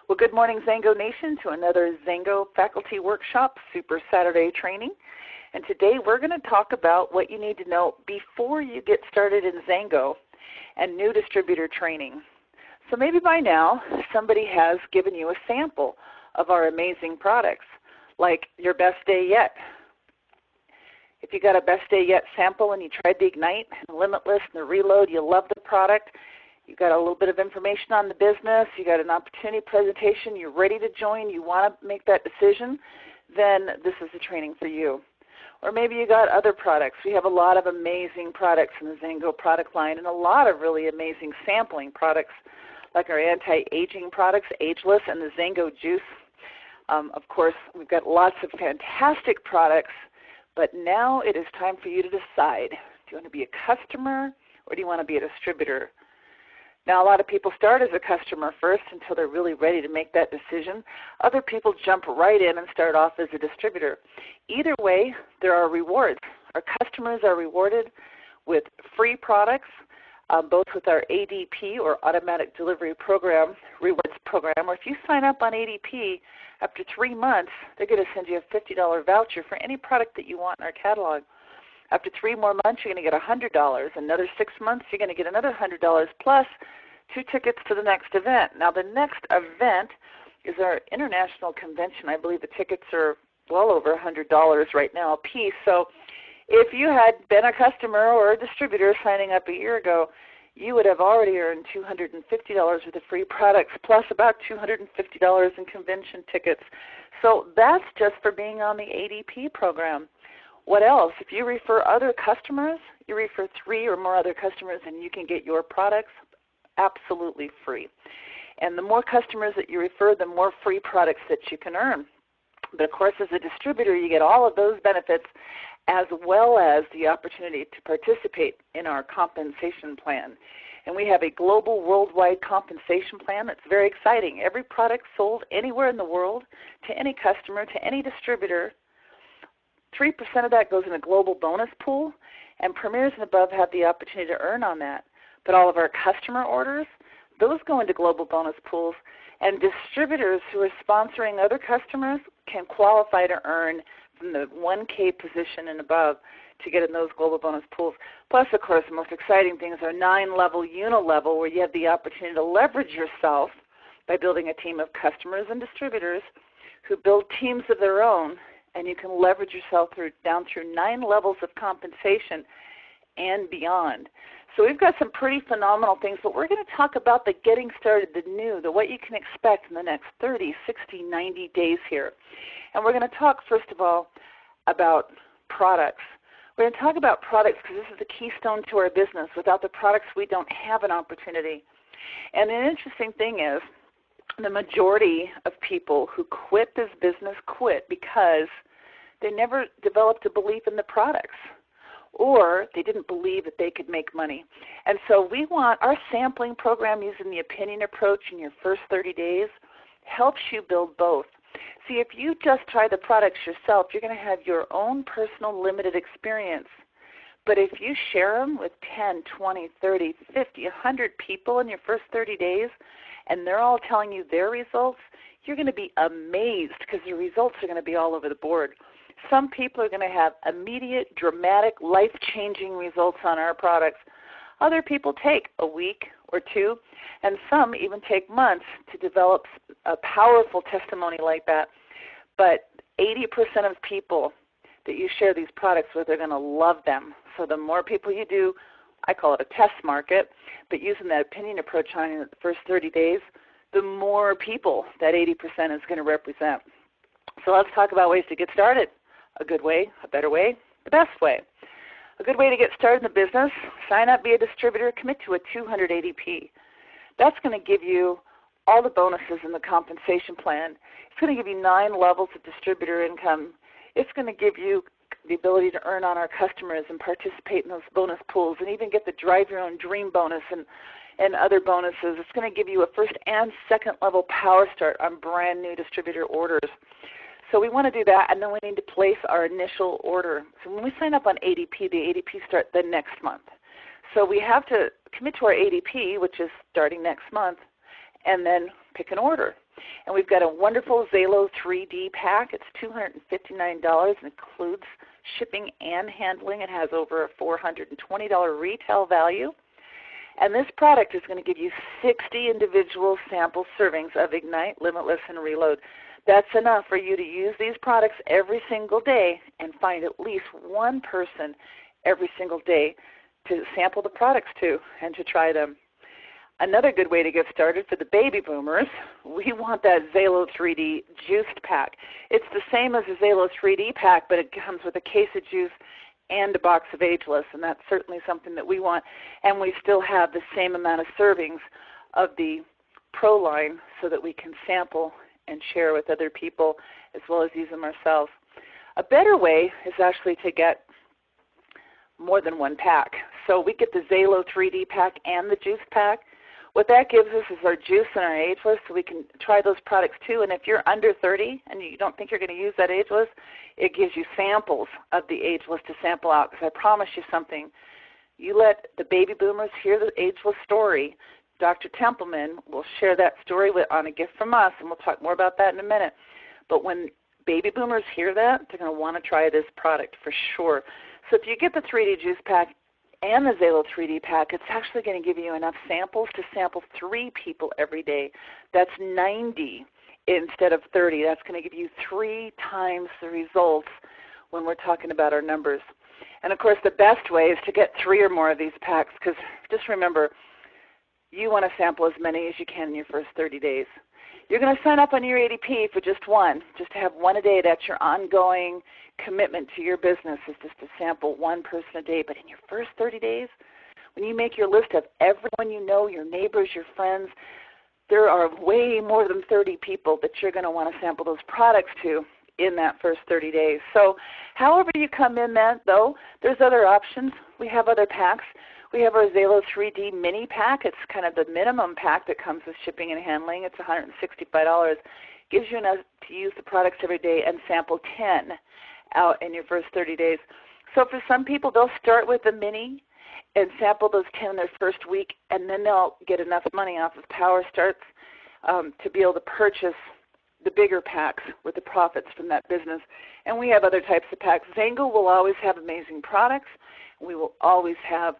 Well, good morning, Xango Nation, to another Xango Faculty Workshop Super Saturday training. And today we're going to talk about what you need to know before you get started in Xango and new distributor training. So maybe by now somebody has given you a sample of our amazing products, like your best day yet. If you got a best day yet sample and you tried the Ignite and Limitless and the Reload, you love the product, you got a little bit of information on the business, you got an opportunity presentation, you're ready to join, you want to make that decision, then this is the training for you. Or maybe you got other products. We have a lot of amazing products in the Xango product line and a lot of really amazing sampling products like our anti-aging products, Ageless, and the Xango Juice. Of course, we've got lots of fantastic products, but now it is time for you to decide. Do you want to be a customer or do you want to be a distributor? Now, a lot of people start as a customer first until they're really ready to make that decision. Other people jump right in and start off as a distributor. Either way, there are rewards. Our customers are rewarded with free products, both with our ADP or Automatic Delivery Program rewards program, or if you sign up on ADP, after 3 months, they're going to send you a $50 voucher for any product that you want in our catalog. After 3 more months, you're going to get $100. Another 6 months, you're going to get another $100 plus 2 tickets to the next event. Now, the next event is our international convention. I believe the tickets are well over $100 right now a piece. So if you had been a customer or a distributor signing up a year ago, you would have already earned $250 worth of free products plus about $250 in convention tickets. So that's just for being on the ADP program. What else? If you refer other customers, you refer 3 or more other customers and you can get your products absolutely free. And the more customers that you refer, the more free products that you can earn. But of course, as a distributor, you get all of those benefits as well as the opportunity to participate in our compensation plan. And we have a global worldwide compensation plan that's very exciting. Every product sold anywhere in the world to any customer, to any distributor, 3% of that goes in a global bonus pool, and premiers and above have the opportunity to earn on that. But all of our customer orders, those go into global bonus pools, and distributors who are sponsoring other customers can qualify to earn from the 1K position and above to get in those global bonus pools. Plus, of course, the most exciting thing is our 9-level unilevel, where you have the opportunity to leverage yourself by building a team of customers and distributors who build teams of their own, and you can leverage yourself down through 9 levels of compensation and beyond. So we've got some pretty phenomenal things, but we're going to talk about the getting started, the new, the what you can expect in the next 30, 60, 90 days here. And we're going to talk, first of all, about products. We're going to talk about products because this is the keystone to our business. Without the products, we don't have an opportunity. And an interesting thing is, the majority of people who quit this business quit because they never developed a belief in the products, or they didn't believe that they could make money. And so we want our sampling program using the opinion approach in your first 30 days helps you build both. See, if you just try the products yourself, you're going to have your own personal limited experience. But if you share them with 10, 20, 30, 50, 100 people in your first 30 days, and they're all telling you their results, you're going to be amazed because the results are going to be all over the board. Some people are going to have immediate, dramatic, life-changing results on our products. Other people take a week or 2, and some even take months to develop a powerful testimony like that. But 80% of people that you share these products with are going to love them. So the more people you do, I call it a test market, but using that opinion approach on the first 30 days, the more people that 80% is going to represent. So let's talk about ways to get started. A good way, a better way, the best way. A good way to get started in the business, sign up, be a distributor, commit to a 200 ADP. That's going to give you all the bonuses in the compensation plan. It's going to give you 9 levels of distributor income. It's going to give you the ability to earn on our customers and participate in those bonus pools and even get the drive your own dream bonus and other bonuses. It's going to give you a first and second level power start on brand new distributor orders. So we want to do that, and then we need to place our initial order. So when we sign up on ADP, the ADP start the next month. So we have to commit to our ADP, which is starting next month, and then pick an order. And we've got a wonderful Xalo 3D pack. It's $259 and includes shipping and handling. It has over a $420 retail value. And this product is going to give you 60 individual sample servings of Ignite, Limitless, and Reload. That's enough for you to use these products every single day and find at least one person every single day to sample the products to and to try them. Another good way to get started for the baby boomers, we want that Xalo 3D juiced pack. It's the same as the Xalo 3D pack, but it comes with a case of juice and a box of Ageless, and that's certainly something that we want. And we still have the same amount of servings of the Pro line so that we can sample and share with other people as well as use them ourselves. A better way is actually to get more than one pack. So we get the Xalo 3D pack and the juice pack. What that gives us is our juice and our Ageless, so we can try those products too. And if you're under 30 and you don't think you're going to use that Ageless, it gives you samples of the Ageless to sample out. Because I promise you something, you let the baby boomers hear the Ageless story, Dr. Templeman will share that story on a gift from us, and we'll talk more about that in a minute. But when baby boomers hear that, they're going to want to try this product for sure. So if you get the 3D juice pack and the Xalo 3D pack, it's actually going to give you enough samples to sample 3 people every day. That's 90 instead of 30. That's going to give you 3 times the results when we're talking about our numbers. And, of course, the best way is to get 3 or more of these packs, because just remember, you want to sample as many as you can in your first 30 days. You're going to sign up on your ADP for just one, just to have one a day. That's your ongoing commitment to your business, is just to sample one person a day. But in your first 30 days, when you make your list of everyone you know, your neighbors, your friends, there are way more than 30 people that you're going to want to sample those products to in that first 30 days. So however you come in that, though, there's other options. We have other packs. We have our Xalo 3D mini pack. It's kind of the minimum pack that comes with shipping and handling. It's $165. Gives you enough to use the products every day and sample 10 out in your first 30 days. So for some people, they'll start with the mini and sample those 10 in their first week, and then they'll get enough money off of Power Starts to be able to purchase the bigger packs with the profits from that business. And we have other types of packs. Xango will always have amazing products. We will always have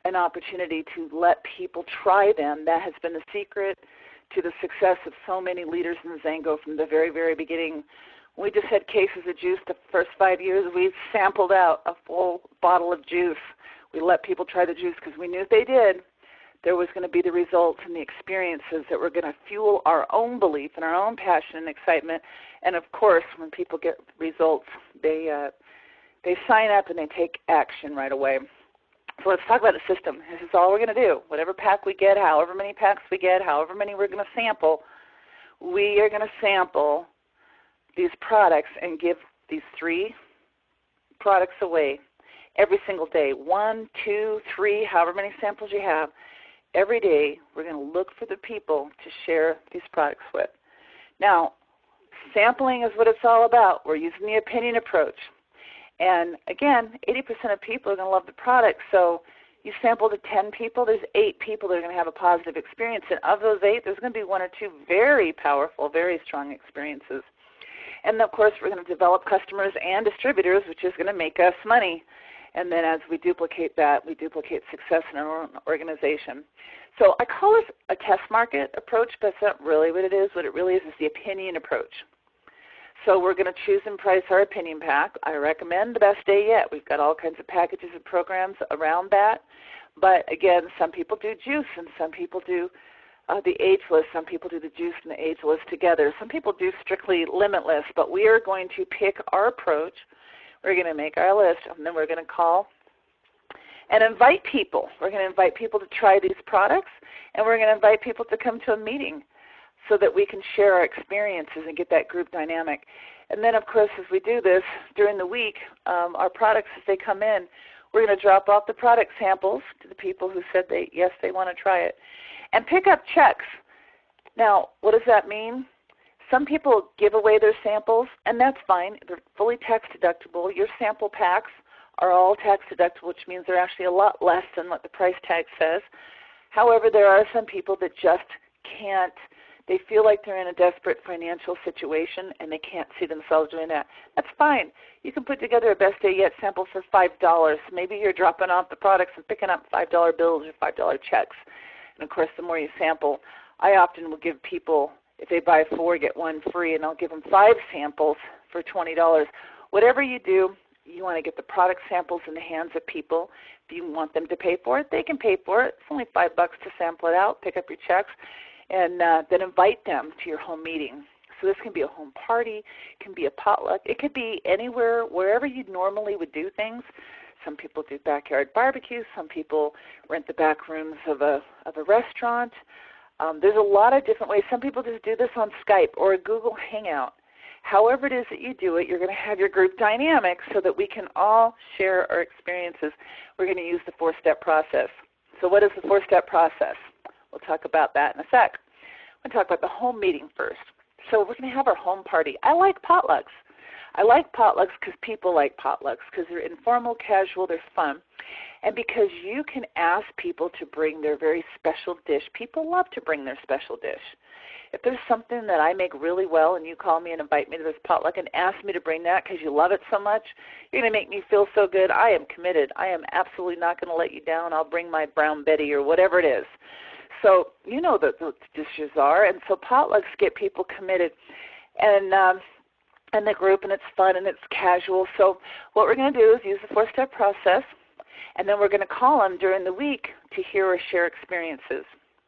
an opportunity to let people try them. That has been the secret to the success of so many leaders in Xango from the very, very beginning. We just had cases of juice the first 5 years. We sampled out a full bottle of juice. We let people try the juice because we knew if they did, there was going to be the results and the experiences that were going to fuel our own belief and our own passion and excitement. And, of course, when people get results, they sign up and they take action right away. So let's talk about the system. This is all we're going to do. Whatever pack we get, however many packs we get, however many we're going to sample, we are going to sample these products and give these 3 products away every single day. 1, 2, 3, however many samples you have. Every day we're going to look for the people to share these products with. Now, sampling is what it's all about. We're using the opinion approach. And again, 80% of people are going to love the product. So you sample to 10 people, there's 8 people that are going to have a positive experience. And of those 8, there's going to be 1 or 2 very powerful, very strong experiences. And, of course, we're going to develop customers and distributors, which is going to make us money. And then as we duplicate that, we duplicate success in our own organization. So I call this a test market approach, but that's not really what it is. What it really is the opinion approach. So we're going to choose and price our opinion pack. I recommend the best day yet. We've got all kinds of packages and programs around that. But, again, some people do juice and some people do the Ageless. Some people do the juice and the Ageless together. Some people do strictly Limitless. But we are going to pick our approach. We're going to make our list, and then we're going to call and invite people. We're going to invite people to try these products, and we're going to invite people to come to a meeting so that we can share our experiences and get that group dynamic. And then, of course, as we do this during the week, our products, as they come in, we're going to drop off the product samples to the people who said yes, they want to try it, and pick up checks. Now, what does that mean? Some people give away their samples, and that's fine. They're fully tax deductible. Your sample packs are all tax deductible, which means they're actually a lot less than what the price tag says. However, there are some people that just can't They feel like they're in a desperate financial situation and they can't see themselves doing that. That's fine. You can put together a best day yet sample for $5. Maybe you're dropping off the products and picking up $5 bills or $5 checks. And of course, the more you sample, I often will give people, if they buy 4, get 1 free, and I'll give them 5 samples for $20. Whatever you do, you want to get the product samples in the hands of people. If you want them to pay for it, they can pay for it. It's only $5 to sample it out, pick up your checks, and then invite them to your home meeting. So this can be a home party, it can be a potluck, it could be anywhere, wherever you normally would do things. Some people do backyard barbecues, some people rent the back rooms of a restaurant. There's a lot of different ways. Some people just do this on Skype or a Google Hangout. However it is that you do it, you're going to have your group dynamic so that we can all share our experiences. We're going to use the 4-step process. So what is the 4-step process? We'll talk about that in a sec. I'm going to talk about the home meeting first. So we're going to have our home party. I like potlucks. I like potlucks because people like potlucks because they're informal, casual, they're fun. And because you can ask people to bring their very special dish. People love to bring their special dish. If there's something that I make really well and you call me and invite me to this potluck and ask me to bring that because you love it so much, you're going to make me feel so good. I am committed. I am absolutely not going to let you down. I'll bring my Brown Betty or whatever it is. So you know what those dishes are. And so potlucks get people committed and the group, and it's fun and it's casual. So what we're going to do is use the 4-step process, and then we're going to call them during the week to hear or share experiences.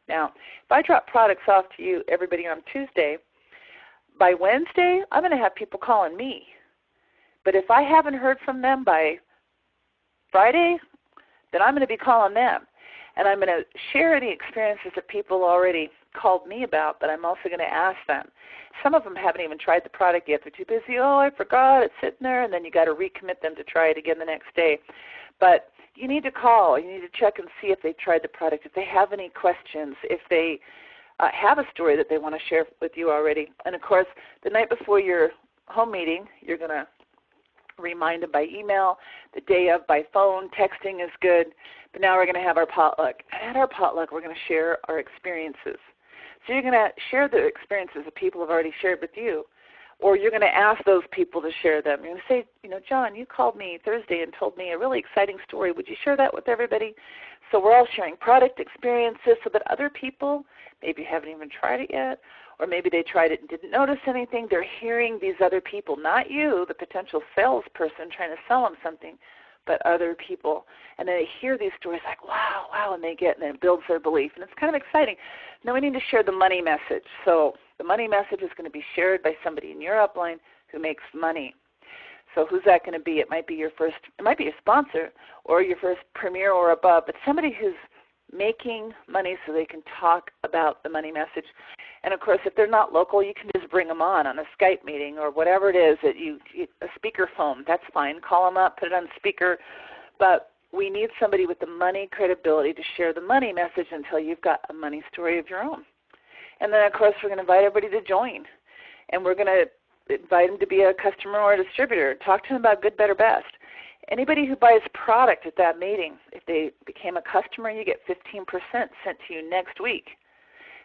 Now, if I drop products off to you, everybody, on Tuesday, by Wednesday, I'm going to have people calling me. But if I haven't heard from them by Friday, then I'm going to be calling them. And I'm going to share any experiences that people already called me about, but I'm also going to ask them. Some of them haven't even tried the product yet. They're too busy. Oh, I forgot. It's sitting there. And then you got to recommit them to try it again the next day. But you need to call. You need to check and see if they tried the product, if they have any questions, if they have a story that they want to share with you already. And, of course, the night before your home meeting, you're going to remind them by email, the day of by phone. Texting is good. But now we're going to have our potluck. And at our potluck, we're going to share our experiences. So you're going to share the experiences that people have already shared with you, or you're going to ask those people to share them. You're going to say, you know, John, you called me Thursday and told me a really exciting story. Would you share that with everybody? So we're all sharing product experiences so that other people, maybe haven't even tried it yet, or maybe they tried it and didn't notice anything. They're hearing these other people, not you, the potential salesperson trying to sell them something, but other people. And then they hear these stories like, wow, wow, and and it builds their belief. And it's kind of exciting. Now we need to share the money message. So the money message is going to be shared by somebody in your upline who makes money. So who's that going to be? It might be your sponsor or your first premier or above, but somebody who's making money so they can talk about the money message. And, of course, if they're not local, you can just bring them on a Skype meeting or whatever it is that a speakerphone. That's fine. Call them up, put it on speaker. But we need somebody with the money credibility to share the money message until you've got a money story of your own. And then, of course, we're going to invite everybody to join. And we're going to invite them to be a customer or a distributor. Talk to them about good, better, best. Anybody who buys product at that meeting, if they became a customer, you get 15% sent to you next week.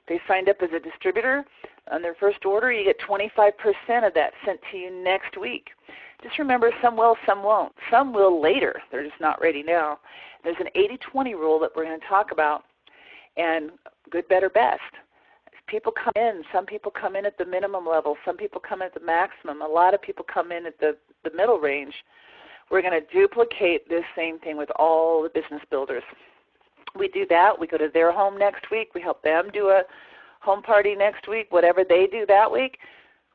They signed up as a distributor on their first order, you get 25% of that sent to you next week. Just remember, some will, some won't. Some will later. They're just not ready now. There's an 80-20 rule that we're going to talk about, and good, better, best. People come in. Some people come in at the minimum level. Some people come in at the maximum. A lot of people come in at the middle range. We're going to duplicate this same thing with all the business builders. We do that. We go to their home next week. We help them do a home party next week. Whatever they do that week,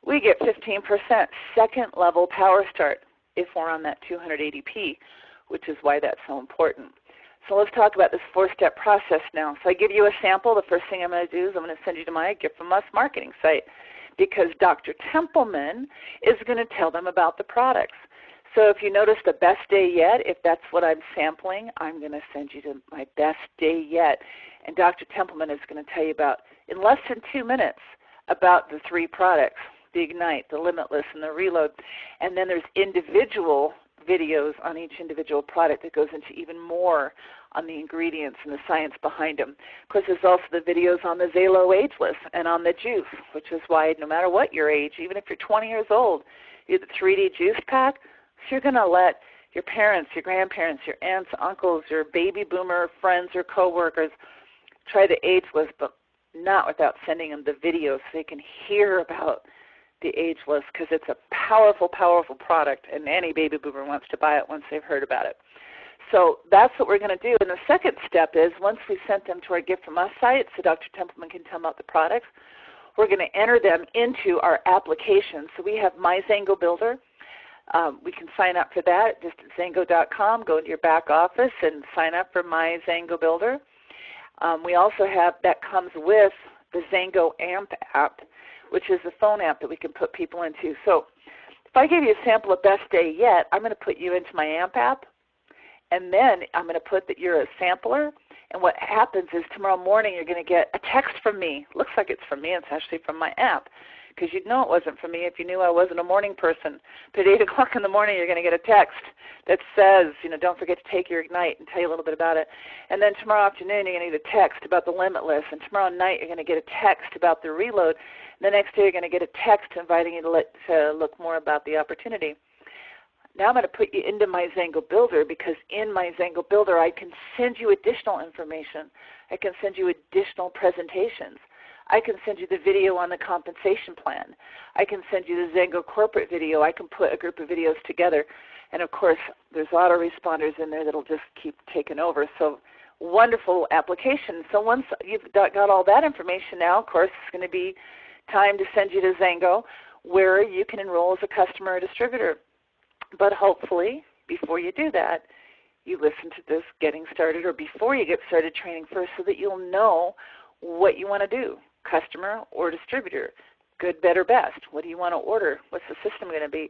we get 15% second level power start if we're on that 280p, which is why that's so important. So let's talk about this 4-step process now. So I give you a sample. The first thing I'm going to do is I'm going to send you to my Gift From Us marketing site because Dr. Templeman is going to tell them about the products. So if you notice the best day yet, if that's what I'm sampling, I'm going to send you to my best day yet. And Dr. Templeman is going to tell you about, in less than 2 minutes, about the 3 products, the Ignite, the Limitless, and the Reload. And then there's individual videos on each individual product that goes into even more on the ingredients and the science behind them. Of course, there's also the videos on the Xango Ageless and on the juice, which is why no matter what your age, even if you're 20 years old, you have the 3D juice pack, so you're going to let your parents, your grandparents, your aunts, uncles, your baby boomer friends or coworkers try the Ageless, but not without sending them the video so they can hear about the Ageless, because it's a powerful, powerful product, and any baby boomer wants to buy it once they've heard about it. So that's what we're going to do. And the second step is, once we sent them to our Gift From Us site so Dr. Templeman can tell them about the products, we're going to enter them into our application. So we have My Xango Builder. We can sign up for that just at Xango.com. Go into your back office and sign up for My Xango Builder. We also have, that comes with the Xango AMP app, which is a phone app that we can put people into. So if I give you a sample of Best Day Yet, I'm going to put you into my AMP app, and then I'm going to put that you're a sampler. And what happens is tomorrow morning you're going to get a text from me. Looks like it's from me. It's actually from my app, because you'd know it wasn't from me if you knew I wasn't a morning person. But at 8 o'clock in the morning you're going to get a text that says, don't forget to take your Ignite, and tell you a little bit about it. And then tomorrow afternoon you're going to get a text about the Limitless. And tomorrow night you're going to get a text about the Reload. And the next day you're going to get a text inviting you to look more about the opportunity. Now I'm going to put you into My Xango Builder, because in My Xango Builder I can send you additional information. I can send you additional presentations. I can send you the video on the compensation plan. I can send you the Xango corporate video. I can put a group of videos together. And of course, there's autoresponders in there that will just keep taking over. So wonderful application. So once you've got all that information now, of course, it's going to be time to send you to Xango, where you can enroll as a customer or distributor. But hopefully, before you do that, you listen to this Getting Started, or before you get started training first, so that you'll know what you want to do, customer or distributor, good, better, best. What do you want to order? What's the system going to be?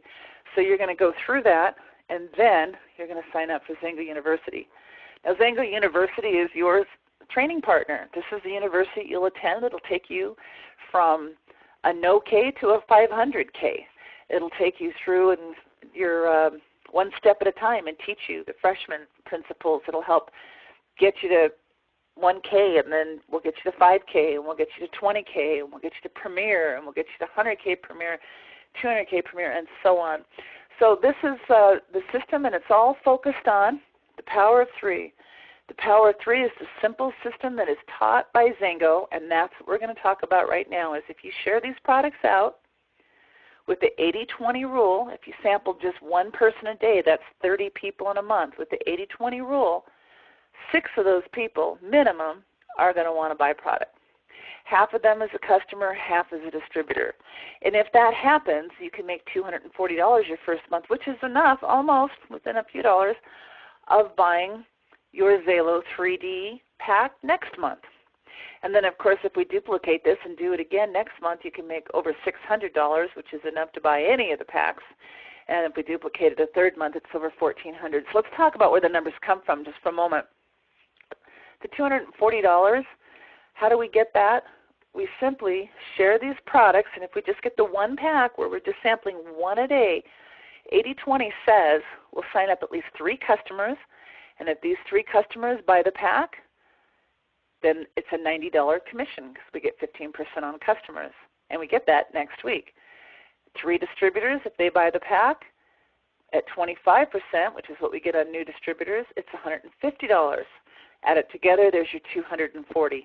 So you're going to go through that, and then you're going to sign up for Xango University. Now, Xango University is your training partner. This is the university you'll attend. It'll take you from a no K to a 500K. It'll take you through and your one step at a time and teach you the freshman principles. It'll help get you to 1K, and then we'll get you to 5K, and we'll get you to 20K, and we'll get you to Premier, and we'll get you to 100K Premier, 200K Premier, and so on. So this is the system, and it's all focused on the Power of Three. The Power of Three is the simple system that is taught by Xango, and that's what we're going to talk about right now. Is if you share these products out with the 80-20 rule, if you sample just one person a day, that's 30 people in a month. With the 80-20 rule, 6 of those people, minimum, are going to want to buy product. Half of them is a customer, half is a distributor. And if that happens, you can make $240 your first month, which is enough, almost, within a few dollars, of buying your Xalo 3D pack next month. And then, of course, if we duplicate this and do it again next month, you can make over $600, which is enough to buy any of the packs. And if we duplicate it a third month, it's over $1,400. So let's talk about where the numbers come from just for a moment. The $240, how do we get that? We simply share these products, and if we just get the one pack where we're just sampling one a day, 80-20 says we'll sign up at least 3 customers, and if these 3 customers buy the pack, then it's a $90 commission, because we get 15% on customers, and we get that next week. 3 distributors, if they buy the pack at 25%, which is what we get on new distributors, it's $150. Add it together, there's your $240.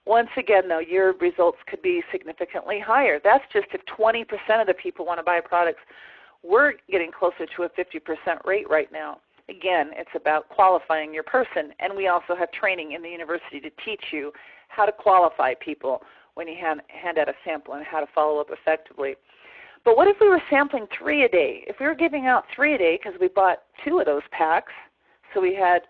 Once again, though, your results could be significantly higher. That's just if 20% of the people want to buy products. We're getting closer to a 50% rate right now. Again, it's about qualifying your person, and we also have training in the university to teach you how to qualify people when you hand out a sample and how to follow up effectively. But what if we were sampling 3 a day? If we were giving out 3 a day because we bought 2 of those packs, so we had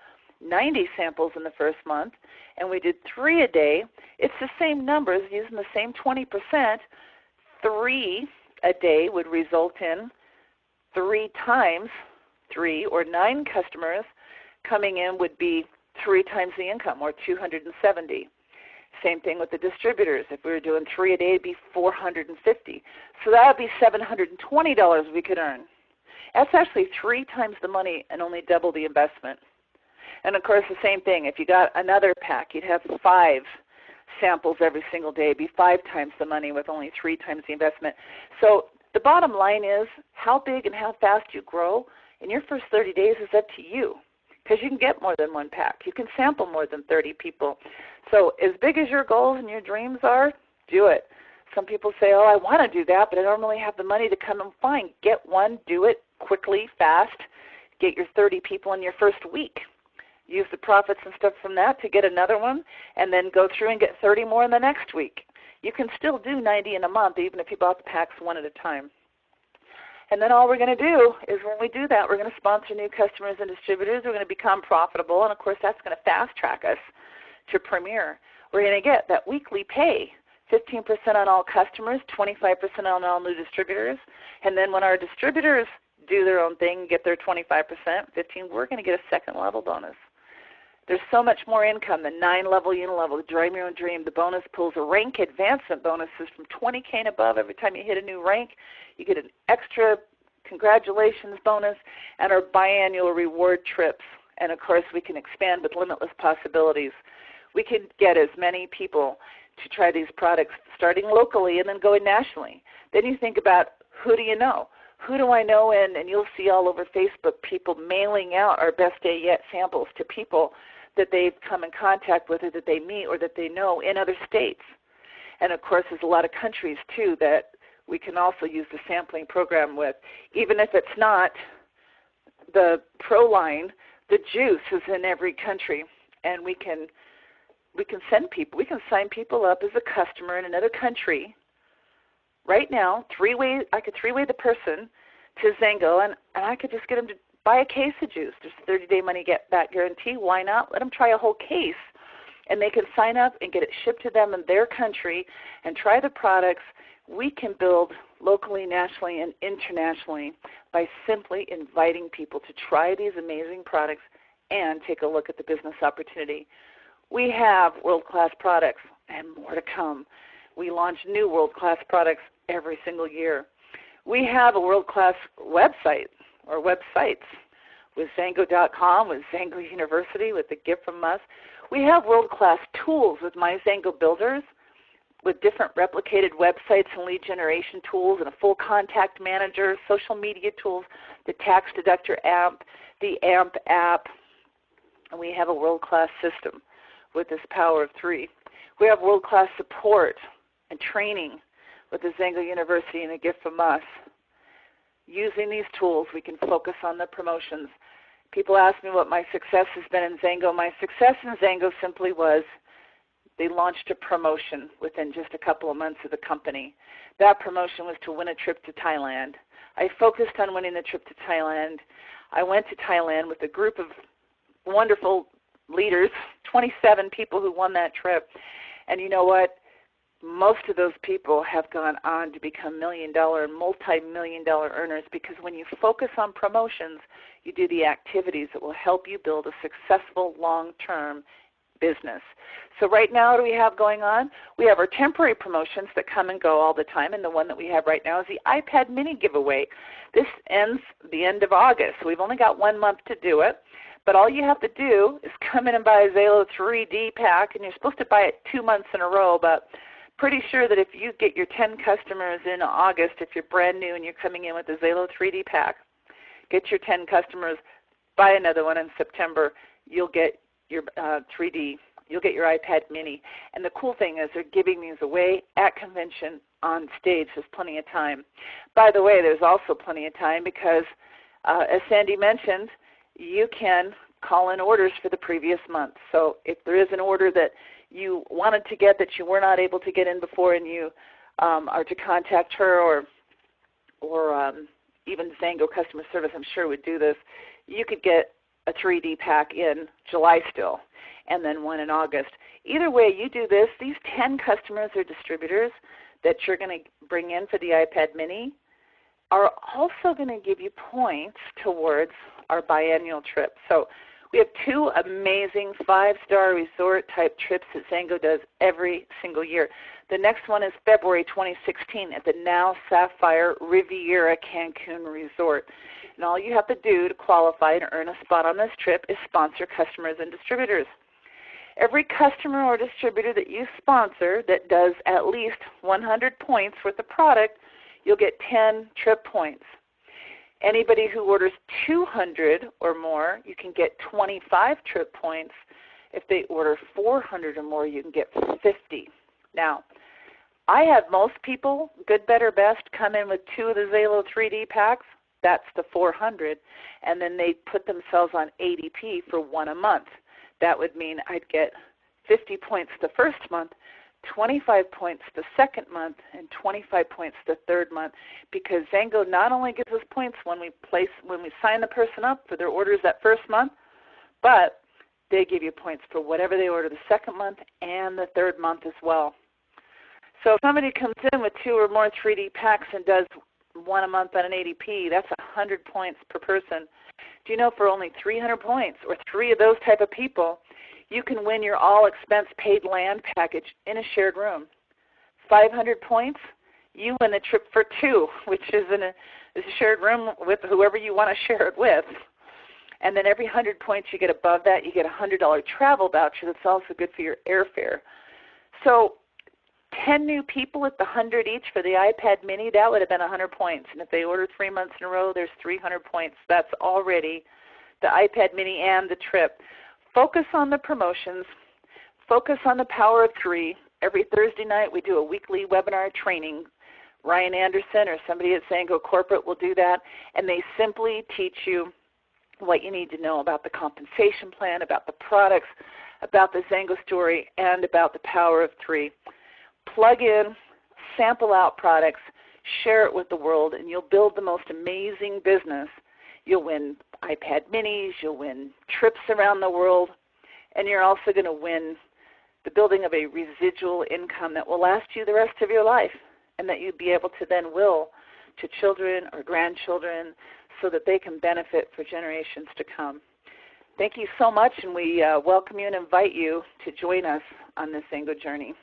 90 samples in the first month, and we did 3 a day, it's the same numbers using the same 20%. 3 a day would result in 3 times 3, or 9 customers coming in would be 3 times the income, or 270. Same thing with the distributors. If we were doing 3 a day, it would be 450. So that would be $720 we could earn. That's actually 3 times the money and only double the investment. And, of course, the same thing. If you got another pack, you'd have 5 samples every single day, be 5 times the money with only 3 times the investment. So the bottom line is how big and how fast you grow in your first 30 days is up to you, because you can get more than 1 pack. You can sample more than 30 people. So as big as your goals and your dreams are, do it. Some people say, oh, I want to do that, but I don't really have the money to come and fine. Get one, do it quickly, fast. Get your 30 people in your first week. Use the profits and stuff from that to get another one, and then go through and get 30 more in the next week. You can still do 90 in a month, even if you bought the packs one at a time. And then all we're going to do is when we do that, we're going to sponsor new customers and distributors. We're going to become profitable, and, of course, that's going to fast-track us to Premier. We're going to get that weekly pay, 15% on all customers, 25% on all new distributors. And then when our distributors do their own thing, get their 25%, 15%, we're going to get a second-level bonus. There's so much more income than 9-level, unilevel, the Dream Your Own Dream, the bonus pools, the rank advancement bonuses from 20K and above. Every time you hit a new rank, you get an extra congratulations bonus, and our biannual reward trips. And, of course, we can expand with limitless possibilities. We can get as many people to try these products starting locally and then going nationally. Then you think about, who do you know? Who do I know? And you'll see all over Facebook people mailing out our best day yet samples to people that they've come in contact with or that they meet or that they know in other states. And, of course, there's a lot of countries, too, that we can also use the sampling program with. Even if it's not the Pro line, the juice is in every country, and we can send people. We can sign people up as a customer in another country. Right now, I could three-way the person to Xango, and I could just get them to buy a case of juice. There's a 30-day money-back guarantee. Why not? Let them try a whole case, and they can sign up and get it shipped to them in their country and try the products. We can build locally, nationally, and internationally by simply inviting people to try these amazing products and take a look at the business opportunity. We have world-class products and more to come. We launch new world-class products every single year. We have a world-class website or websites with Xango.com, with Xango University, with the gift from us. We have world-class tools with My Xango Builders, with different replicated websites and lead generation tools and a full contact manager, social media tools, the tax deductor app, the AMP app, and we have a world-class system with this power of 3. We have world-class support and training with the Xango University and a gift from us. Using these tools, we can focus on the promotions. People ask me what my success has been in Xango. My success in Xango simply was they launched a promotion within just a couple of months of the company. That promotion was to win a trip to Thailand. I focused on winning the trip to Thailand. I went to Thailand with a group of wonderful leaders, 27 people who won that trip. And you know what? Most of those people have gone on to become million-dollar and multi-million-dollar earners, because when you focus on promotions, you do the activities that will help you build a successful long-term business. So right now, what do we have going on? We have our temporary promotions that come and go all the time, and the one that we have right now is the iPad mini giveaway. This ends the end of August. So we've only got 1 month to do it. But all you have to do is come in and buy a Xalo 3D pack, and you're supposed to buy it 2 months in a row, but pretty sure that if you get your 10 customers in August, if you're brand new and you're coming in with a Xalo 3D pack, get your 10 customers, buy another one in September, you'll get your 3D, you'll get your iPad mini. And the cool thing is they're giving these away at convention on stage. There's plenty of time. By the way, there's also plenty of time because, as Sandy mentioned, you can call in orders for the previous month. So if there is an order that you wanted to get that you were not able to get in before, and you are to contact her or even Xango customer service, I'm sure would do this, you could get a 3D pack in July still and then one in August. Either way you do this, these 10 customers or distributors that you're going to bring in for the iPad mini are also going to give you points towards our biannual trip. So we have 2 amazing 5-star resort-type trips that Xango does every single year. The next one is February 2016 at the Now Sapphire Riviera Cancun Resort. And all you have to do to qualify and earn a spot on this trip is sponsor customers and distributors. Every customer or distributor that you sponsor that does at least 100 points worth of product, you'll get 10 trip points. Anybody who orders 200 or more, you can get 25 trip points. If they order 400 or more, you can get 50. Now, I have most people, good, better, best, come in with 2 of the Xalo 3D packs. That's the 400. And then they put themselves on ADP for 1 a month. That would mean I'd get 50 points the first month, 25 points the second month, and 25 points the third month, because Xango not only gives us points when we sign the person up for their orders that first month, but they give you points for whatever they order the second month and the third month as well. So if somebody comes in with 2 or more 3D packs and does 1 a month on an ADP, that's 100 points per person. Do you know for only 300 points, or 3 of those type of people, you can win your all-expense paid land package in a shared room. 500 points, you win the trip for 2, which is a shared room with whoever you want to share it with. And then every 100 points you get above that, you get a $100 travel voucher that's also good for your airfare. So 10 new people at the 100 each for the iPad mini, that would have been 100 points. And if they order 3 months in a row, there's 300 points. That's already the iPad mini and the trip. Focus on the promotions. Focus on the power of 3. Every Thursday night we do a weekly webinar training. Ryan Anderson or somebody at Xango Corporate will do that, and they simply teach you what you need to know about the compensation plan, about the products, about the Xango story, and about the power of 3. Plug in, sample out products, share it with the world, and you'll build the most amazing business. You'll win iPad minis, you'll win trips around the world, and you're also going to win the building of a residual income that will last you the rest of your life, and that you'll be able to then will to children or grandchildren so that they can benefit for generations to come. Thank you so much, and we welcome you and invite you to join us on this Xango journey.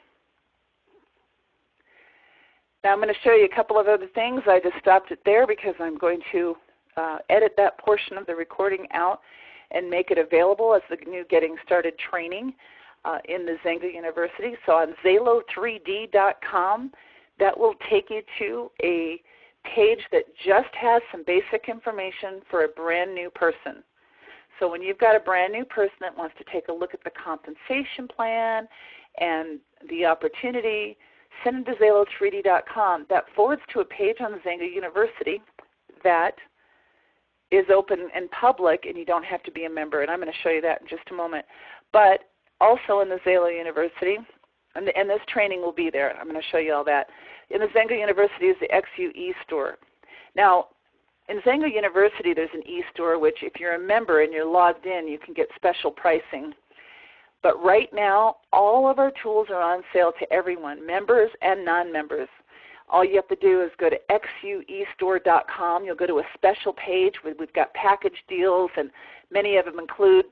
Now I'm going to show you a couple of other things. I just stopped it there because I'm going to edit that portion of the recording out and make it available as the new Getting Started training in the Xango University. So on Xalo3D.com, that will take you to a page that just has some basic information for a brand new person. So when you've got a brand new person that wants to take a look at the compensation plan and the opportunity, send them to Xalo3D.com. That forwards to a page on the Xango University that is open and public, and you don't have to be a member, and I'm going to show you that in just a moment. But also in the Xalo University, and this training will be there. I'm going to show you all that. In the Xango University is the XU e-store. Now, in Xango University, there's an e-store, which if you're a member and you're logged in, you can get special pricing. But right now, all of our tools are on sale to everyone, members and non-members. All you have to do is go to xuestore.com. You'll go to a special page where we've got package deals, and many of them include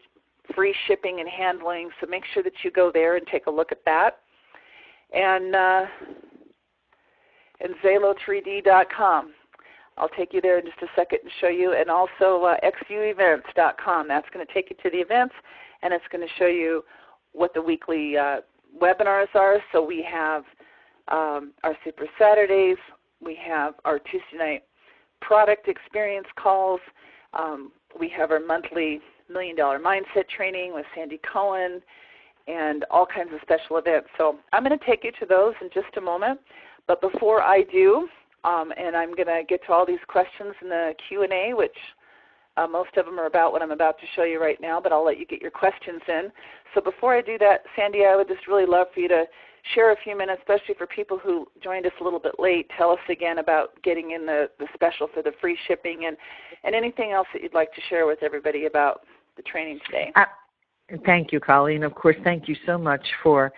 free shipping and handling. So make sure that you go there and take a look at that. And Xalo3D.com. I'll take you there in just a second and show you. And also xuevents.com. That's going to take you to the events, and it's going to show you what the weekly webinars are. So we have our Super Saturdays. We have our Tuesday night product experience calls. We have our monthly $1 Million Mindset training with Sandy Cohen and all kinds of special events. So I'm going to take you to those in just a moment. But before I do, and I'm going to get to all these questions in the Q&A, which most of them are about what I'm about to show you right now, but I'll let you get your questions in. So before I do that, Sandy, I would just really love for you to share a few minutes, especially for people who joined us a little bit late. Tell us again about getting in the special for the free shipping and anything else that you'd like to share with everybody about the training today. Thank you, Colli. And, of course, thank you so much for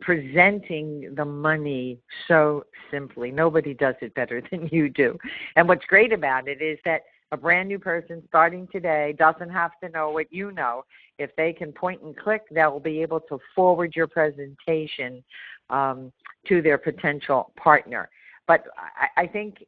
presenting the money so simply. Nobody does it better than you do. And what's great about it is that a brand new person starting today doesn't have to know what you know. If they can point and click, they'll be able to forward your presentation to their potential partner. But I think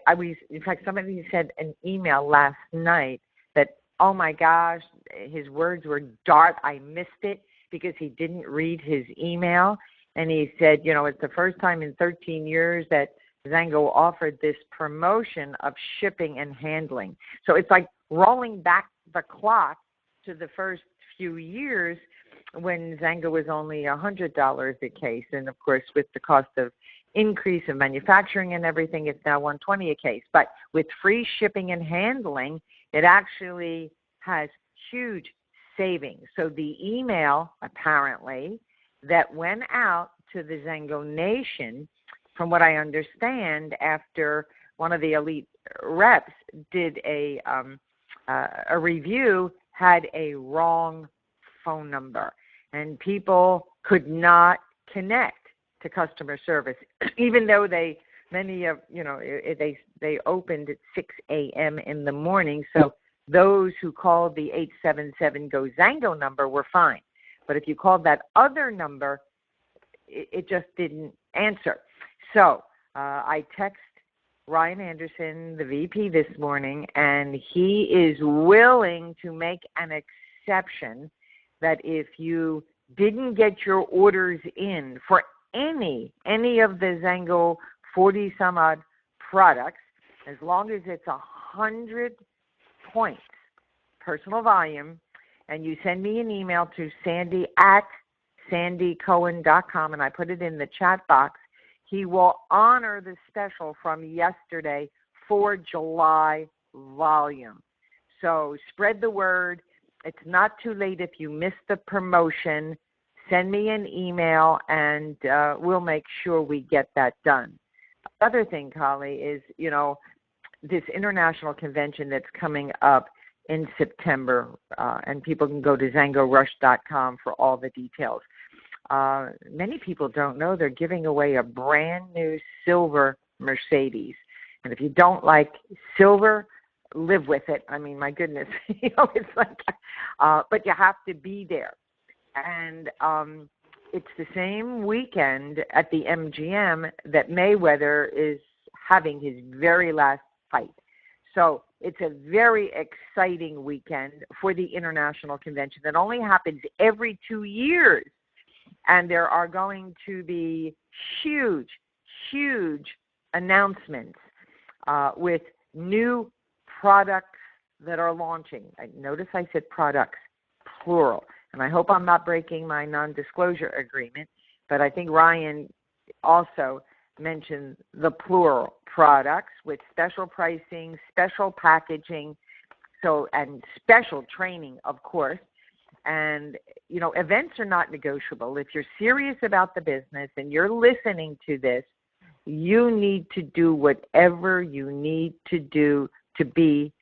I was, in fact, somebody sent an email last night that, oh my gosh, his words were dart. I missed it because he didn't read his email. And he said, it's the first time in 13 years that Xango offered this promotion of shipping and handling. So it's like rolling back the clock to the first few years when Xango was only $100 a case. And of course, with the cost of increase of manufacturing and everything, it's now $120 a case. But with free shipping and handling, it actually has huge savings. So the email, apparently, that went out to the Xango Nation, from what I understand, after one of the elite reps did a review, had a wrong phone number, and people could not connect to customer service, even though they opened at 6 a.m. in the morning. So those who called the 877-GO-XANGO number were fine. But if you called that other number, it just didn't answer. So I text Ryan Anderson, the VP, this morning, and he is willing to make an exception that if you didn't get your orders in for any of the Xango 40-some-odd products, as long as it's 100 points, personal volume, and you send me an email to sandy@sandycohen.com, and I put it in the chat box, he will honor the special from yesterday for July volume. So spread the word. It's not too late if you missed the promotion. Send me an email, and we'll make sure we get that done. The other thing, Colli, is, this international convention that's coming up in September, and people can go to XangoRush.com for all the details. Many people don't know they're giving away a brand new silver Mercedes. And if you don't like silver, live with it. I mean, my goodness, it's like, but you have to be there. And it's the same weekend at the MGM that Mayweather is having his very last fight. So it's a very exciting weekend for the international convention that only happens every 2 years. And there are going to be huge announcements with new products that are launching. Notice I said products, plural. And I hope I'm not breaking my non-disclosure agreement, but I think Ryan also mentioned the plural products with special pricing, special packaging, and special training, of course. And, events are not negotiable. If you're serious about the business and you're listening to this, you need to do whatever you need to do to be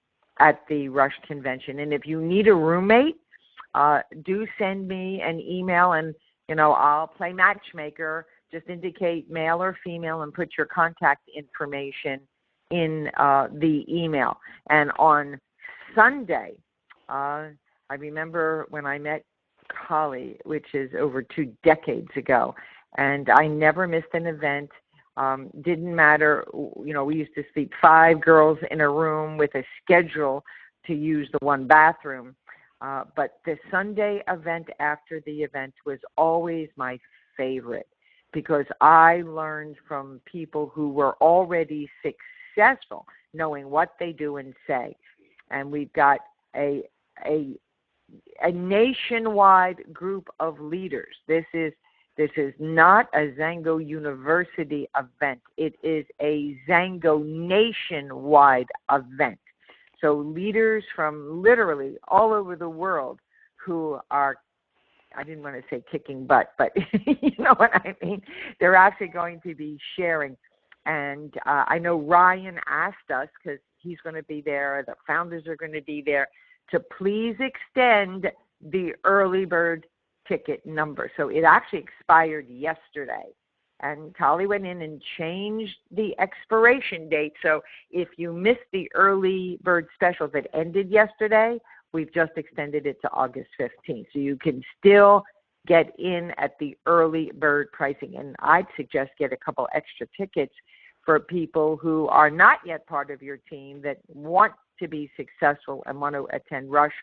at the Rush convention. And if you need a roommate, do send me an email, and, I'll play matchmaker. Just indicate male or female and put your contact information in the email. And on Sunday, I remember when I met Colli, which is over 2 decades ago, and I never missed an event. Didn't matter, we used to sleep 5 girls in a room with a schedule to use the one bathroom. But the Sunday event after the event was always my favorite because I learned from people who were already successful, knowing what they do and say. And we've got a nationwide group of leaders. This is not a Xango University event. It is a Xango nationwide event. So leaders from literally all over the world who are, I didn't want to say kicking butt, but you know what I mean? They're actually going to be sharing. And I know Ryan asked us, because he's going to be there, the founders are going to be there, to please extend the early bird ticket number. So it actually expired yesterday. And Colli went in and changed the expiration date. So if you missed the early bird special that ended yesterday, we've just extended it to August 15th. So you can still get in at the early bird pricing. And I'd suggest get a couple extra tickets for people who are not yet part of your team that want to be successful and want to attend Rush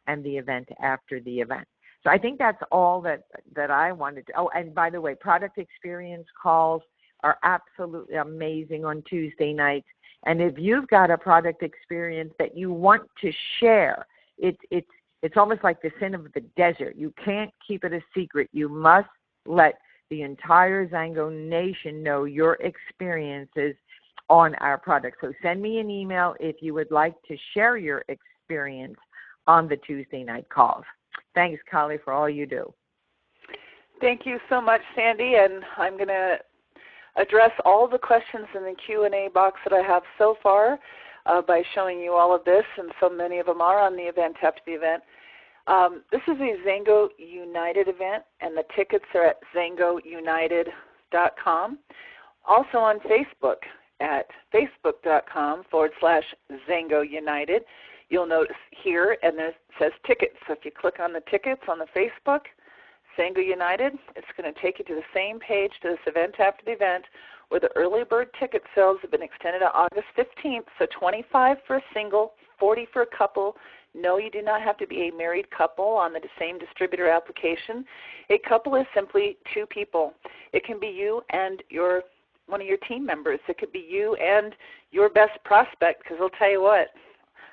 and the event after the event. So I think that's all that I wanted to. Oh, and by the way, product experience calls are absolutely amazing on Tuesday nights. And if you've got a product experience that you want to share, it's almost like the sin of the desert. You can't keep it a secret. You must let the entire Xango Nation know your experiences on our product. So send me an email if you would like to share your experience on the Tuesday night calls. Thanks, Colli, for all you do. Thank you so much, Sandy, and I'm going to address all the questions in the Q&A box that I have so far by showing you all of this, and so many of them are on the event after the event. This is a Xango United event, and the tickets are at xangounited.com. Also on Facebook at facebook.com/Xango United. You'll notice here, and there says tickets. So if you click on the tickets on the Facebook, Xango United, it's going to take you to the same page to this event after the event where the early bird ticket sales have been extended to August 15th. So $25 for a single, $40 for a couple. No, you do not have to be a married couple on the same distributor application. A couple is simply two people. It can be you and one of your team members. It could be you and your best prospect, because I'll tell you what,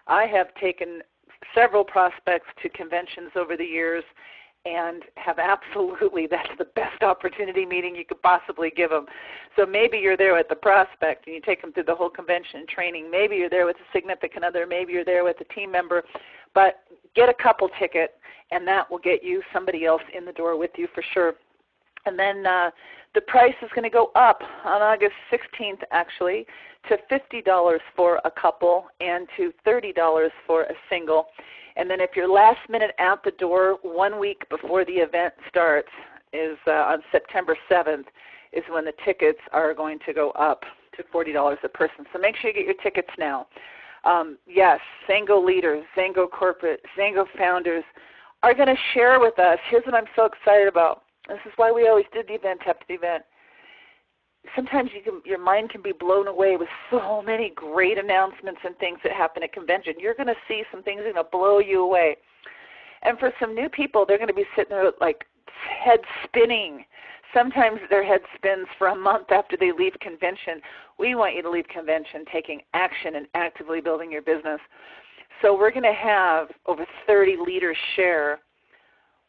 I have taken several prospects to conventions over the years and have absolutely, that's the best opportunity meeting you could possibly give them. So maybe you're there with the prospect and you take them through the whole convention and training. Maybe you're there with a significant other. Maybe you're there with a team member. But get a couple ticket, and that will get you somebody else in the door with you for sure. And then the price is going to go up on August 16th, actually, to $50 for a couple and to $30 for a single. And then if you're last minute at the door 1 week before the event starts, is on September 7th, is when the tickets are going to go up to $40 a person. So make sure you get your tickets now. Yes, Xango leaders, Xango corporate, Xango founders are going to share with us. Here's what I'm so excited about. This is why we always did the event after the event. Sometimes your mind can be blown away with so many great announcements and things that happen at convention. You're going to see some things that are going to blow you away. And for some new people, they're going to be sitting there like head spinning. Sometimes their head spins for a month after they leave convention. We want you to leave convention taking action and actively building your business. So we're going to have over 30 leaders share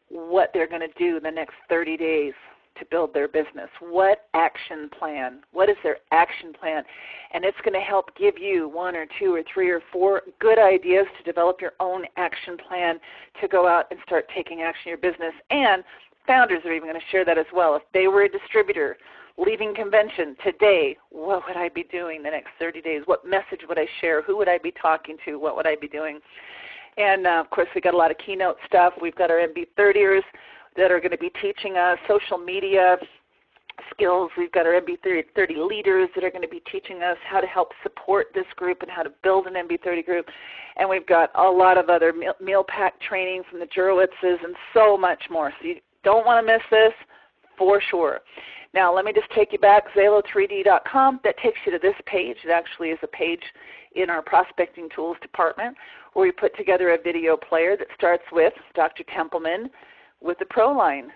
what they're going to do in the next 30 days to build their business. What action plan? What is their action plan? And it's going to help give you 1 or 2 or 3 or 4 good ideas to develop your own action plan to go out and start taking action in your business. And founders are even going to share that as well. If they were a distributor leaving convention today, what would I be doing the next 30 days? What message would I share? Who would I be talking to? What would I be doing? And, of course, we got a lot of keynote stuff. We've got our MB30ers that are going to be teaching us social media skills. We've got our MB30 leaders that are going to be teaching us how to help support this group and how to build an MB30 group. And we've got a lot of other meal pack training from the Jurowitzes and so much more. So you don't want to miss this for sure. Now, let me just take you back, Zalo3D.com. That takes you to this page. It actually is a page in our Prospecting Tools department where we put together a video player that starts with Dr. Templeman with the Pro line.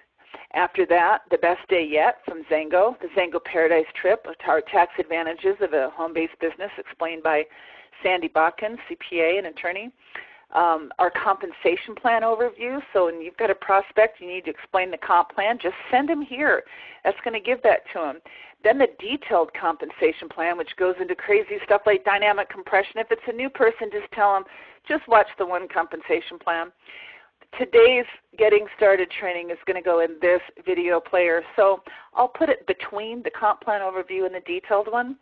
After that, the best day yet from Xango, the Xango Paradise Trip, our tax advantages of a home-based business explained by Sandy Bakken, CPA and attorney. Our compensation plan overview. So when you've got a prospect, you need to explain the comp plan, just send them here. That's going to give that to them. Then the detailed compensation plan, which goes into crazy stuff like dynamic compression. If it's a new person, just tell them, just watch the one compensation plan. Today's Getting Started training is going to go in this video player. So I'll put it between the comp plan overview and the detailed one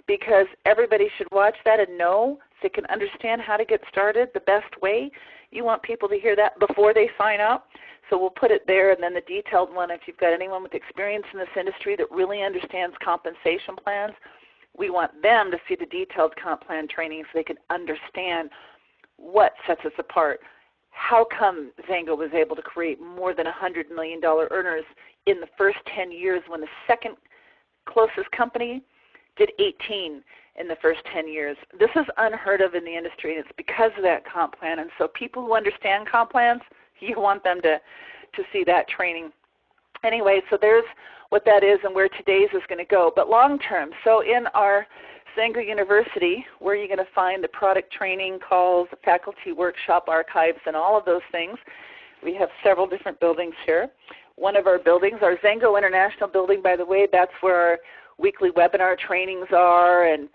because everybody should watch that and know so they can understand how to get started the best way. You want people to hear that before they sign up. So we'll put it there, and then the detailed one, if you've got anyone with experience in this industry that really understands compensation plans, we want them to see the detailed comp plan training so they can understand what sets us apart, how come Xango was able to create more than $100 million earners in the first 10 years when the second closest company did 18 in the first 10 years. This is unheard of in the industry, and it's because of that comp plan. And so people who understand comp plans, you want them to see that training. Anyway, so there's what that is and where today's is going to go. But long term, so in our Xango University, where you're going to find the product training calls, the faculty workshop archives, and all of those things. We have several different buildings here. One of our buildings, our Xango International building, by the way, that's where our weekly webinar trainings are, and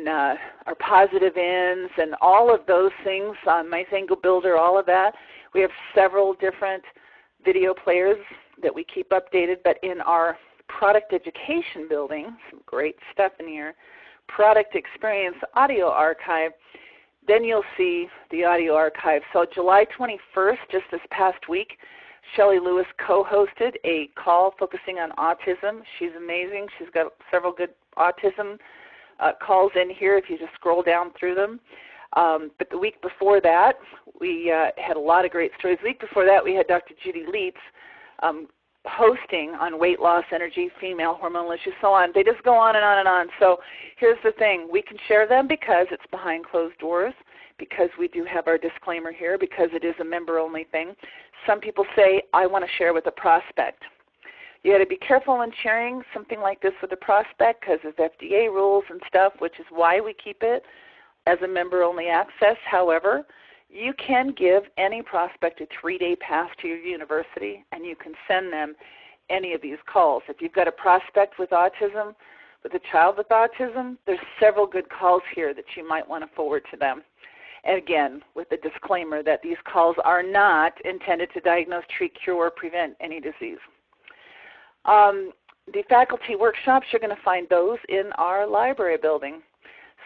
our positive ends and all of those things on My Xango Builder, all of that. We have several different video players that we keep updated, but in our product education building, some great stuff in here, product experience audio archive, then you'll see the audio archive. So July 21st, just this past week, Shelley Lewis co-hosted a call focusing on autism. She's amazing. She's got several good autism calls in here if you just scroll down through them. But the week before that, we had a lot of great stories. The week before that, we had Dr. Judy Leitz hosting on weight loss, energy, female hormonal issues, so on. They just go on and on and on. So here's the thing. We can share them because it's behind closed doors, because we do have our disclaimer here, because it is a member-only thing. Some people say, I want to share with a prospect. You got to be careful when sharing something like this with a prospect because of FDA rules and stuff, which is why we keep it as a member-only access. However, you can give any prospect a 3-day pass to your university, and you can send them any of these calls. If you've got a prospect with autism, with a child with autism, there's several good calls here that you might want to forward to them. And again, with the disclaimer that these calls are not intended to diagnose, treat, cure, or prevent any disease. The faculty workshops, you're going to find those in our library building.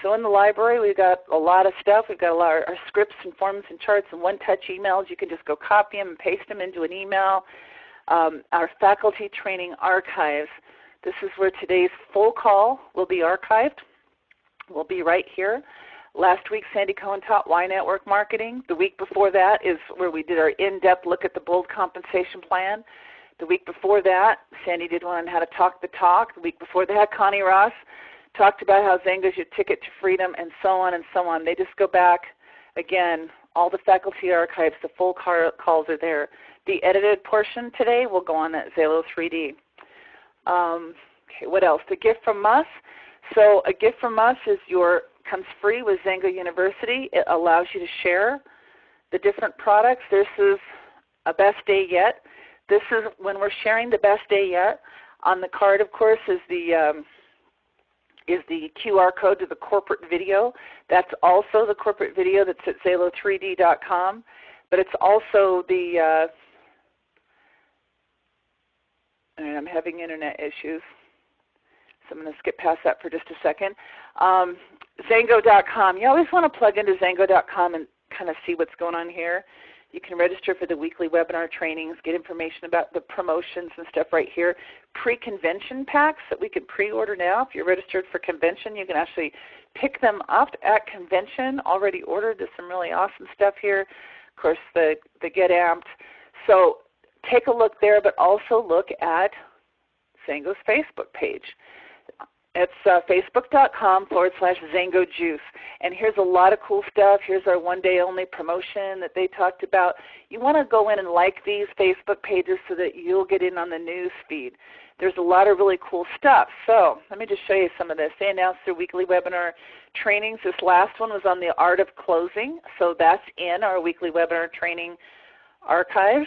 So in the library, we've got a lot of stuff. We've got a lot of our scripts and forms and charts and one-touch emails. You can just go copy them and paste them into an email. Our faculty training archives. This is where today's full call will be archived. We'll be right here. Last week, Sandy Cohen taught Why Network Marketing. The week before that is where we did our in-depth look at the Bold Compensation Plan. The week before that, Sandy did one on how to talk the talk. The week before that, Connie Ross talked about how Xango's your ticket to freedom, and so on and so on. They just go back, again, all the faculty archives, the full calls are there. The edited portion today will go on at Xalo 3D. Okay, what else? The gift from us. So a gift from us comes free with Xango University. It allows you to share the different products. This is a best day yet. This is when we're sharing the best day yet. On the card, of course, is the QR code to the corporate video. That's also the corporate video that's at Xalo3D.com. But it's also the, and I'm having internet issues, so I'm going to skip past that for just a second. Xango.com. You always want to plug into Xango.com and kind of see what's going on here. You can register for the weekly webinar trainings, get information about the promotions and stuff right here. Pre-convention packs that we can pre-order now. If you're registered for convention, you can actually pick them up at convention. Already ordered. There's some really awesome stuff here. Of course, the Get Amped. So take a look there, but also look at Xango's Facebook page. It's facebook.com/Xango Juice. And here's a lot of cool stuff. Here's our one-day-only promotion that they talked about. You want to go in and like these Facebook pages so that you'll get in on the news feed. There's a lot of really cool stuff. So let me just show you some of this. They announced their weekly webinar trainings. This last one was on the art of closing. So that's in our weekly webinar training archives.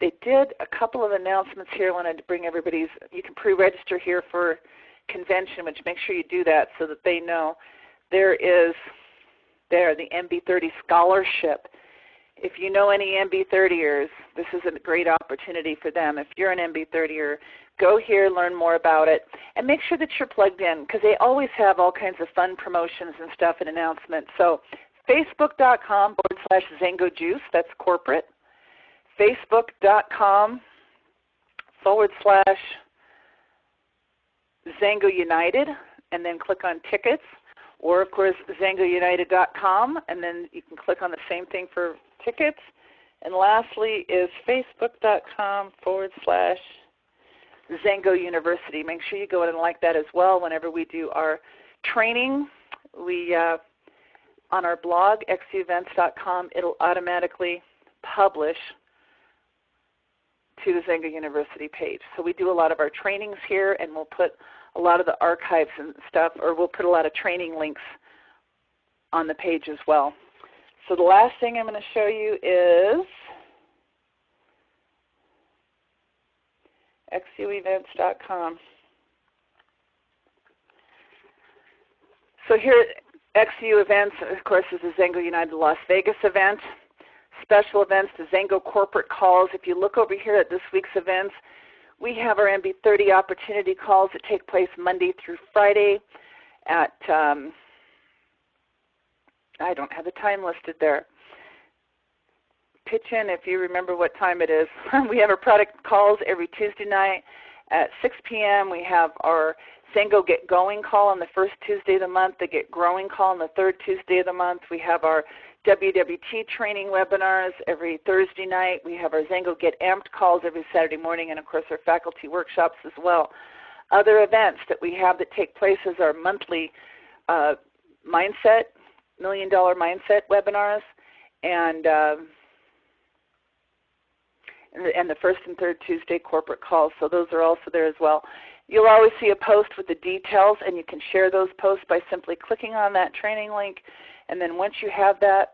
They did a couple of announcements here. I wanted to bring everybody's, you can pre-register here for convention, which make sure you do that so that they know. There is the MB30 scholarship. If you know any MB30ers, this is a great opportunity for them. If you're an MB30er, go here, learn more about it, and make sure that you're plugged in because they always have all kinds of fun promotions and stuff and announcements. So facebook.com/Xango Juice, that's corporate. Facebook.com/Xango United, and then click on tickets. or, of course, XangoUnited.com, and then you can click on the same thing for tickets. And lastly is Facebook.com/Xango University. Make sure you go in and like that as well. Whenever we do our training, we on our blog, xuvents.com, it'll automatically publish to the Xango University page. So we do a lot of our trainings here, and we'll put a lot of the archives and stuff, or we'll put a lot of training links on the page as well. So the last thing I'm going to show you is xuevents.com. So here at XU Events, of course, is the Xango United Las Vegas event. Special events, the Xango corporate calls. If you look over here at this week's events, we have our MB30 opportunity calls that take place Monday through Friday at, I don't have the time listed there. Pitch in if you remember what time it is. We have our product calls every Tuesday night at 6 p.m. We have our Xango Get Going call on the first Tuesday of the month, the Get Growing call on the third Tuesday of the month. We have our WWT training webinars every Thursday night. We have our Xango Get Amped calls every Saturday morning, and of course our faculty workshops as well. Other events that we have that take place is our monthly mindset, $1 Million Mindset webinars, and the first and third Tuesday corporate calls. So those are also there as well. You'll always see a post with the details, and you can share those posts by simply clicking on that training link. And then once you have that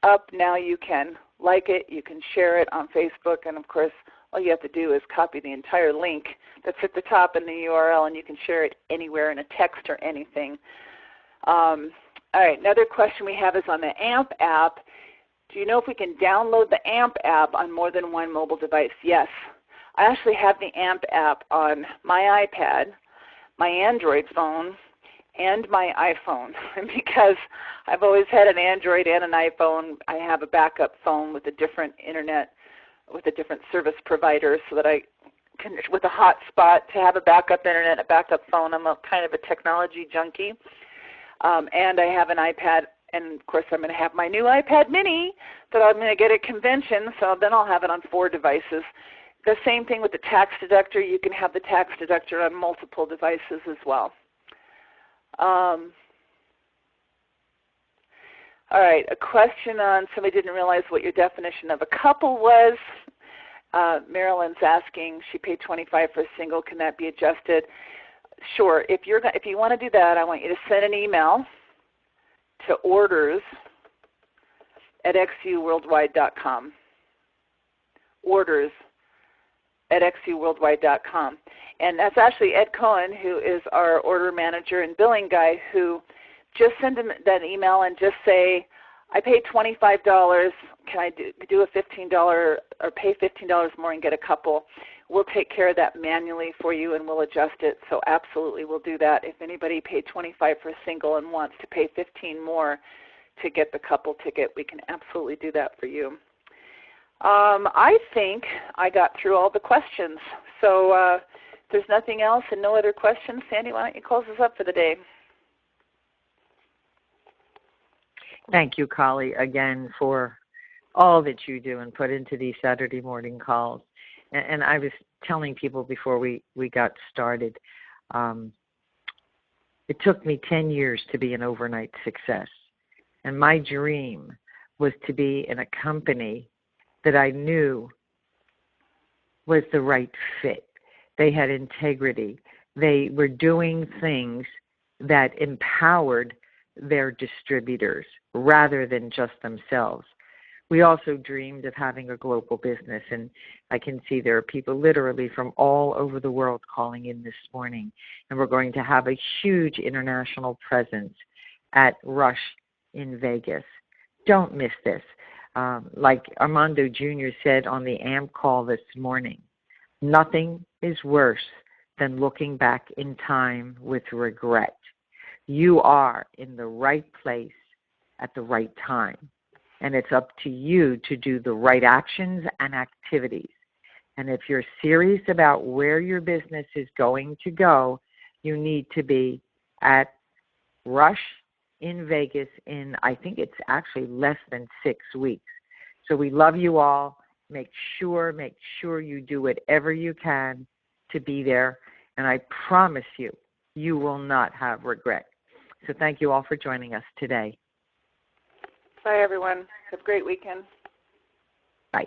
up, now you can like it, you can share it on Facebook, and of course all you have to do is copy the entire link that's at the top in the URL, and you can share it anywhere in a text or anything. All right, another question we have is on the AMP app. Do you know if we can download the AMP app on more than one mobile device? Yes. I actually have the AMP app on my iPad, my Android phone, and my iPhone. And because I've always had an Android and an iPhone, I have a backup phone with a different internet, with a different service provider, so that I can, with a hotspot, to have a backup internet, a backup phone. I'm kind of a technology junkie. And I have an iPad, and of course I'm going to have my new iPad mini that I'm going to get at convention, so then I'll have it on 4 devices. The same thing with the tax deductor. You can have the tax deductor on multiple devices as well. All right, a question on, somebody didn't realize what your definition of a couple was. Marilyn's asking, she paid $25 for a single, can that be adjusted? Sure, if you want to do that, I want you to send an email to orders@xuworldwide.com. Orders@xuworldwide.com. And that's actually Ed Cohen, who is our order manager and billing guy, who just send him that email and just say, I paid $25, can I do a $15 or pay $15 more and get a couple? We'll take care of that manually for you, and we'll adjust it. So absolutely we'll do that. If anybody paid $25 for a single and wants to pay $15 more to get the couple ticket, we can absolutely do that for you. I think I got through all the questions. So if there's nothing else and no other questions, Sandy, why don't you close us up for the day? Thank you, Colli, again for all that you do and put into these Saturday morning calls. And I was telling people before we got started, it took me 10 years to be an overnight success. And my dream was to be in a company that I knew was the right fit. They had integrity. They were doing things that empowered their distributors rather than just themselves. We also dreamed of having a global business, and I can see there are people literally from all over the world calling in this morning, and we're going to have a huge international presence at Rush in Vegas. Don't miss this. Like Armando Jr. said on the AMP call this morning, nothing is worse than looking back in time with regret. You are in the right place at the right time. And it's up to you to do the right actions and activities. And if you're serious about where your business is going to go, you need to be at Rush in Vegas in, I think it's actually less than 6 weeks. So we love you all. Make sure you do whatever you can to be there. And I promise you, you will not have regret. So thank you all for joining us today. Bye, everyone. Have a great weekend. Bye.